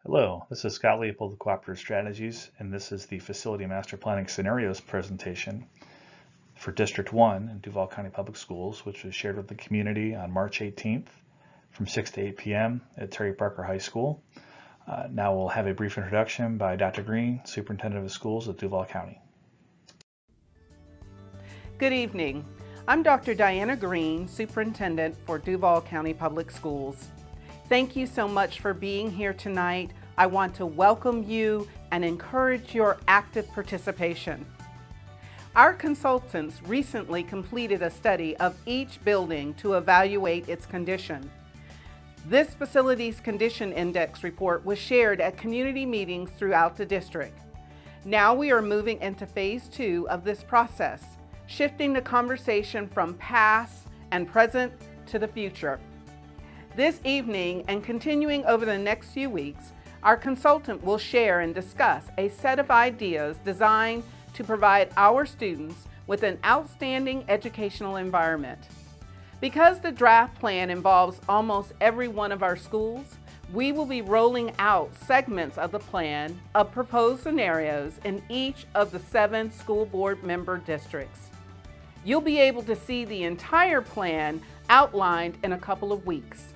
Hello, this is Scott Leopold of Cooperative Strategies, and this is the Facility Master Planning Scenarios presentation for District 1 in Duval County Public Schools, which was shared with the community on March 18th from 6 to 8 p.m. at Terry Parker High School. Now we'll have a brief introduction by Dr. Green, Superintendent of Schools at Duval County. Good evening. I'm Dr. Diana Green, Superintendent for Duval County Public Schools. Thank you so much for being here tonight. I want to welcome you and encourage your active participation. Our consultants recently completed a study of each building to evaluate its condition. This Facilities Condition Index report was shared at community meetings throughout the district. Now we are moving into phase 2 of this process, shifting the conversation from past and present to the future. This evening and continuing over the next few weeks, our consultant will share and discuss a set of ideas designed to provide our students with an outstanding educational environment. Because the draft plan involves almost every one of our schools, we will be rolling out segments of the plan of proposed scenarios in each of the 7 school board member districts. You'll be able to see the entire plan outlined in a couple of weeks.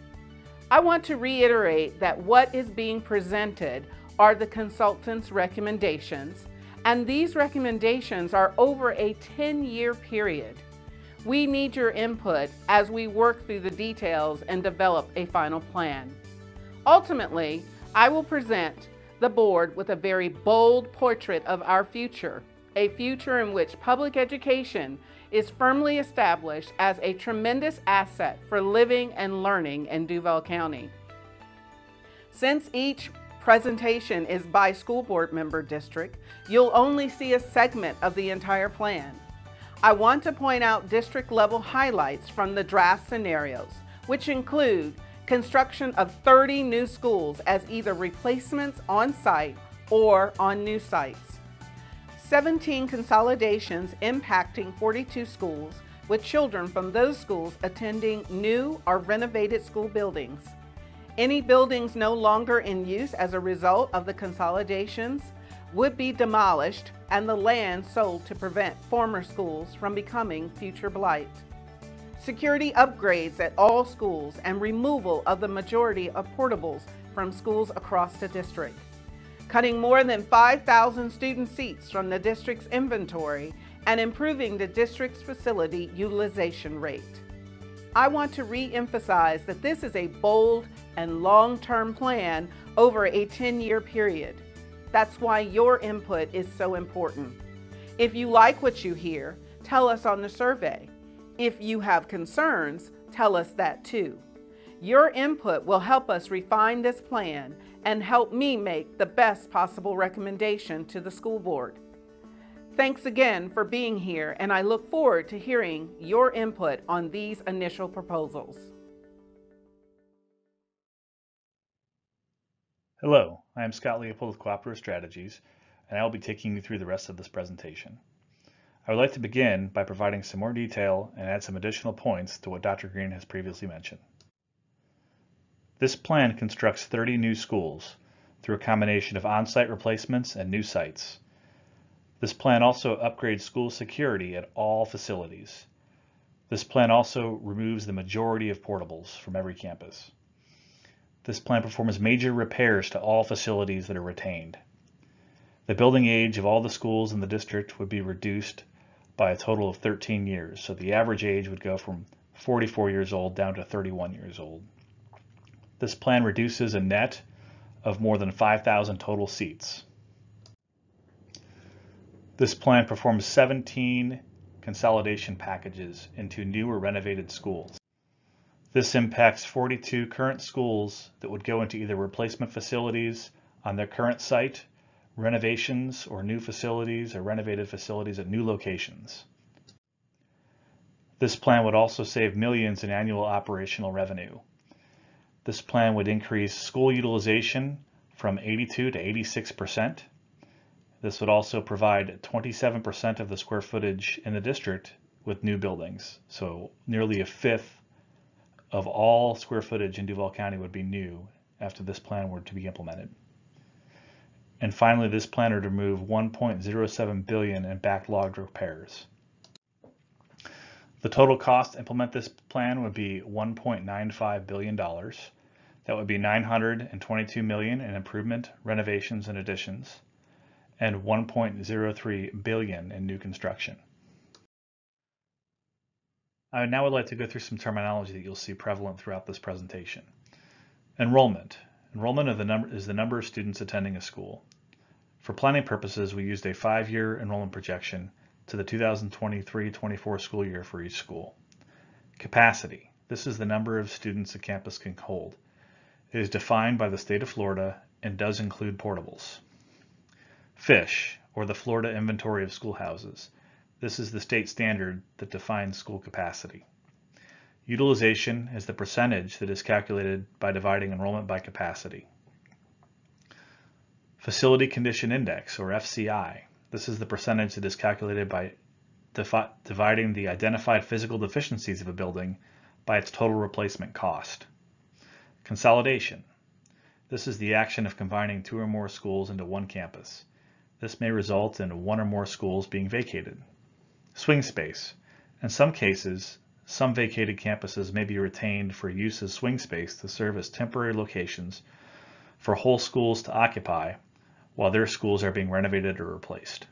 I want to reiterate that what is being presented are the consultant's recommendations, and these recommendations are over a 10-year period. We need your input as we work through the details and develop a final plan. Ultimately, I will present the board with a very bold portrait of our future, a future in which public education is firmly established as a tremendous asset for living and learning in Duval County. Since each presentation is by school board member district, you'll only see a segment of the entire plan. I want to point out district level highlights from the draft scenarios, which include construction of 30 new schools as either replacements on site or on new sites. 17 consolidations impacting 42 schools, with children from those schools attending new or renovated school buildings. Any buildings no longer in use as a result of the consolidations would be demolished and the land sold to prevent former schools from becoming future blight. Security upgrades at all schools and removal of the majority of portables from schools across the district. Cutting more than 5,000 student seats from the district's inventory and improving the district's facility utilization rate. I want to re-emphasize that this is a bold and long-term plan over a 10-year period. That's why your input is so important. If you like what you hear, tell us on the survey. If you have concerns, tell us that too. Your input will help us refine this plan and help me make the best possible recommendation to the school board. Thanks again for being here, and I look forward to hearing your input on these initial proposals. Hello, I am Scott Leopold of Cooperative Strategies, and I will be taking you through the rest of this presentation. I would like to begin by providing some more detail and add some additional points to what Dr. Green has previously mentioned. This plan constructs 30 new schools through a combination of on-site replacements and new sites. This plan also upgrades school security at all facilities. This plan also removes the majority of portables from every campus. This plan performs major repairs to all facilities that are retained. The building age of all the schools in the district would be reduced by a total of 13 years, so the average age would go from 44 years old down to 31 years old. This plan reduces a net of more than 5,000 total seats. This plan performs 17 consolidation packages into new or renovated schools. This impacts 42 current schools that would go into either replacement facilities on their current site, renovations or new facilities or renovated facilities at new locations. This plan would also save millions in annual operational revenue. This plan would increase school utilization from 82 to 86%. This would also provide 27% of the square footage in the district with new buildings. So nearly a fifth of all square footage in Duval County would be new after this plan were to be implemented. And finally, this plan would remove $1.07 billion in backlogged repairs. The total cost to implement this plan would be $1.95 billion. That would be $922 million in improvement, renovations, and additions, and $1.03 billion in new construction. I now would like to go through some terminology that you'll see prevalent throughout this presentation. Enrollment. Enrollment is the number of students attending a school. For planning purposes, we used a 5-year enrollment projection to the 2023-24 school year for each school. Capacity. This is the number of students a campus can hold. It is defined by the state of Florida and does include portables. FISH, or the Florida Inventory of Schoolhouses. This is the state standard that defines school capacity. Utilization is the percentage that is calculated by dividing enrollment by capacity. Facility Condition Index, or FCI. This is the percentage that is calculated by dividing the identified physical deficiencies of a building by its total replacement cost. Consolidation. This is the action of combining 2 or more schools into one campus. This may result in 1 or more schools being vacated. Swing space. In some cases, some vacated campuses may be retained for use as swing space to serve as temporary locations for whole schools to occupy while their schools are being renovated or replaced.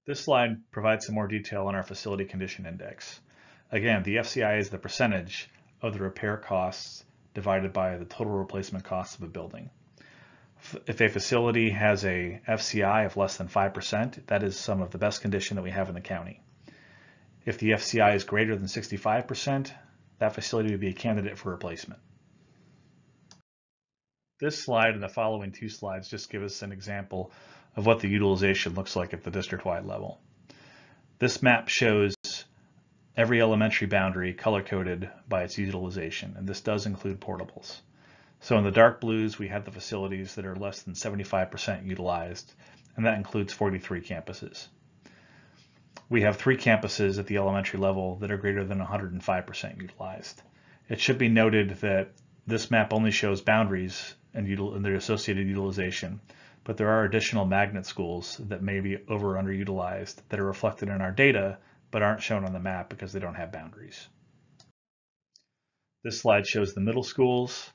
This slide provides some more detail on our Facility Condition Index. Again, the FCI is the percentage of the repair costs divided by the total replacement cost of a building. If a facility has a FCI of less than 5%, that is some of the best condition that we have in the county. If the FCI is greater than 65%, that facility would be a candidate for replacement. This slide and the following 2 slides just give us an example of what the utilization looks like at the district-wide level. This map shows every elementary boundary color-coded by its utilization, and this does include portables. So in the dark blues, we have the facilities that are less than 75% utilized, and that includes 43 campuses. We have 3 campuses at the elementary level that are greater than 105% utilized. It should be noted that this map only shows boundaries and their associated utilization, but there are additional magnet schools that may be over or underutilized that are reflected in our data but aren't shown on the map because they don't have boundaries. This slide shows the middle schools.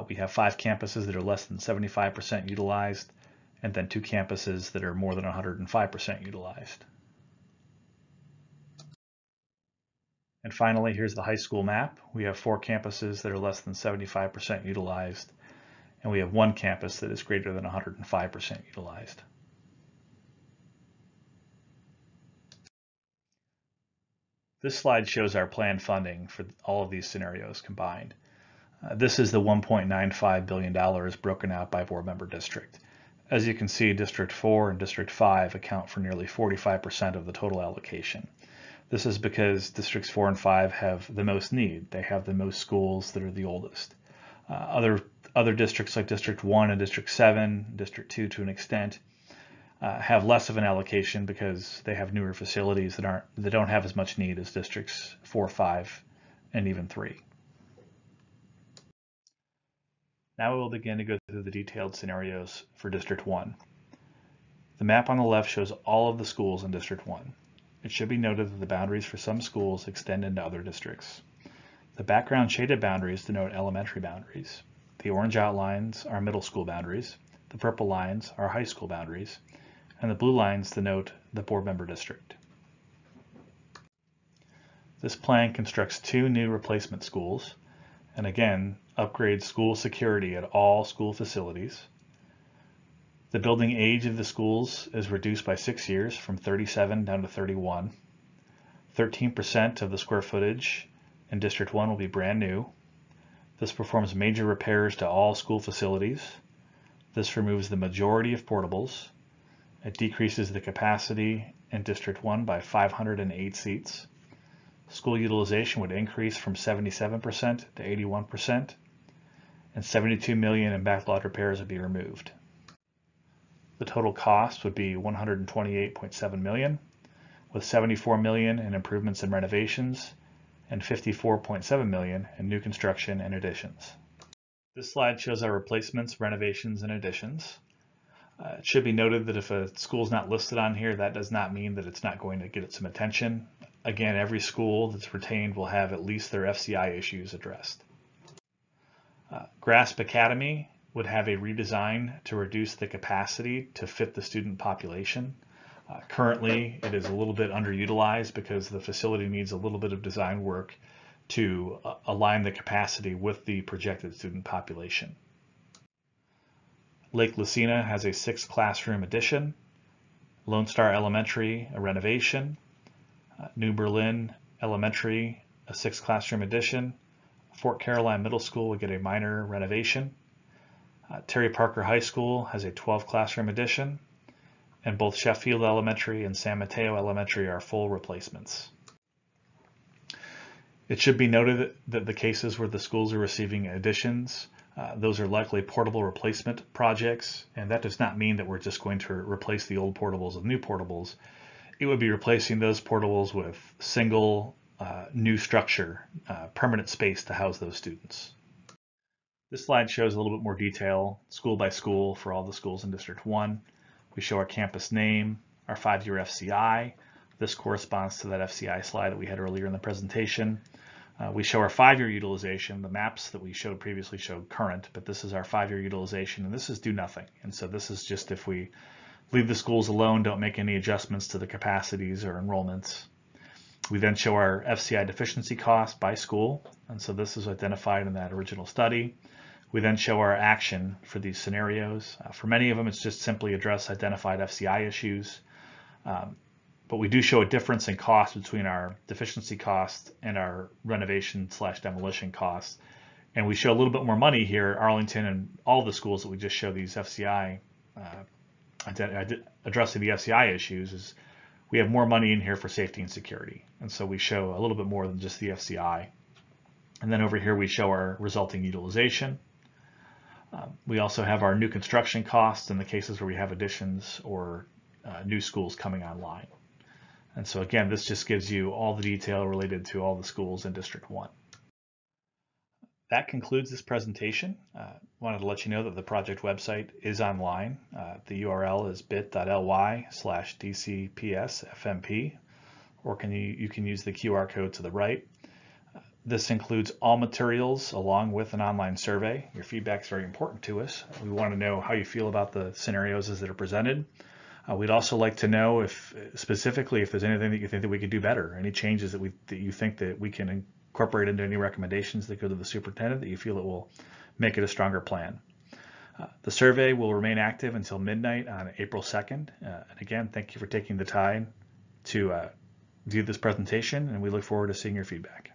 We have 5 campuses that are less than 75% utilized, and then 2 campuses that are more than 105% utilized. And finally, here's the high school map. We have 4 campuses that are less than 75% utilized, and we have 1 campus that is greater than 105% utilized. This slide shows our planned funding for all of these scenarios combined. This is the $1.95 billion broken out by board member district. As you can see, District 4 and District 5 account for nearly 45% of the total allocation. This is because Districts 4 and 5 have the most need. They have the most schools that are the oldest. Other districts like District 1 and District 7, District 2 to an extent, have less of an allocation because they have newer facilities that don't have as much need as Districts 4, 5, and even 3. Now we will begin to go through the detailed scenarios for District 1. The map on the left shows all of the schools in District 1. It should be noted that the boundaries for some schools extend into other districts. The background shaded boundaries denote elementary boundaries. The orange outlines are middle school boundaries. The purple lines are high school boundaries. And the blue lines denote the board member district. This plan constructs 2 new replacement schools, and again, upgrades school security at all school facilities. The building age of the schools is reduced by 6 years from 37 down to 31. 13% of the square footage in District 1 will be brand new. This performs major repairs to all school facilities. This removes the majority of portables. It decreases the capacity in District 1 by 508 seats. School utilization would increase from 77% to 81%, and $72 million in backlog repairs would be removed. The total cost would be $128.7 million, with $74 million in improvements and renovations, and $54.7 million in new construction and additions. This slide shows our replacements, renovations, and additions. It should be noted that if a school is not listed on here, that does not mean that it's not going to get some attention. Again, every school that's retained will have at least their FCI issues addressed. Grasp Academy would have a redesign to reduce the capacity to fit the student population. Currently, it is a little bit underutilized because the facility needs a little bit of design work to align the capacity with the projected student population. Lake Lucina has a 6-classroom addition. Lone Star Elementary, a renovation. New Berlin Elementary, a 6-classroom addition. Fort Caroline Middle School would get a minor renovation. Terry Parker High School has a 12-classroom addition. And both Sheffield Elementary and San Mateo Elementary are full replacements. It should be noted that the cases where the schools are receiving additions, those are likely portable replacement projects, and that does not mean that we're just going to replace the old portables with new portables. It would be replacing those portables with single new structure, permanent space to house those students. This slide shows a little bit more detail, school by school, for all the schools in District 1. We show our campus name, our 5-year FCI. This corresponds to that FCI slide that we had earlier in the presentation. We show our 5-year utilization. The maps that we showed previously showed current, but this is our 5-year utilization, and this is do nothing. And so this is just if we leave the schools alone, don't make any adjustments to the capacities or enrollments. We then show our FCI deficiency cost by school, and so this is identified in that original study. We then show our action for these scenarios. For many of them, it's just simply address identified FCI issues. But we do show a difference in cost between our deficiency cost and our renovation/demolition costs. And we show a little bit more money here, Arlington and all the schools that we just show these FCI, addressing the FCI issues, is we have more money in here for safety and security. And so we show a little bit more than just the FCI. And then over here we show our resulting utilization. We also have our new construction costs in the cases where we have additions or new schools coming online. And so again, this just gives you all the detail related to all the schools in District 1. That concludes this presentation. Wanted to let you know that the project website is online. The URL is bit.ly/DCPS FMP, or you can use the QR code to the right. This includes all materials along with an online survey. Your feedback is very important to us. We want to know how you feel about the scenarios as that are presented. We'd also like to know if specifically if there's anything that you think that we could do better, any changes that you think that we can incorporate into any recommendations that go to the superintendent that you feel it will make it a stronger plan. The survey will remain active until midnight on April 2nd. And again, thank you for taking the time to view this presentation, and we look forward to seeing your feedback.